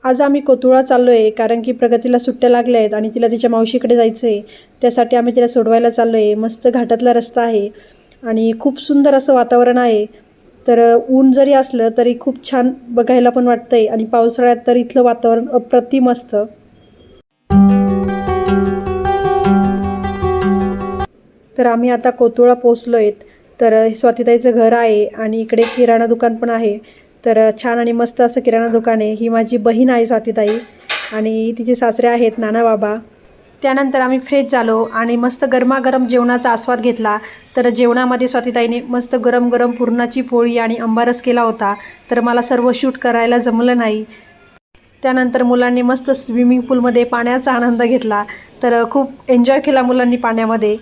आज आम्ही कोतुळा चाललो आहे कारण की प्रगतीला सुट्ट्या लागल्या आहेत आणि तिला तिच्या मावशीकडे जायचं आहे. त्यासाठी आम्ही तिला सोडवायला चाललो आहे. मस्त घाटातला रस्ता आहे आणि खूप सुंदर असं वातावरण आहे. तर ऊन जरी असलं तरी खूप छान बघायला पण वाटतं आहे आणि पावसाळ्यात तर इथलं वातावरण अप्रतिम असतं. तर आम्ही आता कोतुळा पोचलो आहेत. तर स्वातीताईचं घर आहे आणि इकडे किराणा दुकान पण आहे. तर छान आणि मस्त असं किराणा दुकान आहे. ही माझी बहीण आहे स्वातीताई आणि तिचे सासरे आहेत नाना बाबा. त्यानंतर आम्ही फ्रेश झालो आणि मस्त गरमागरम जेवणाचा आस्वाद घेतला. तर जेवणामध्ये स्वातीताईने मस्त गरम गरम पुरणाची पोळी आणि आंबारस केला होता. तर मला सर्व शूट करायला जमलं नाही. त्यानंतर मुलांनी मस्त स्विमिंग पूलमध्ये पाण्याचा आनंद घेतला. तर खूप एन्जॉय केला मुलांनी पाण्यामध्ये.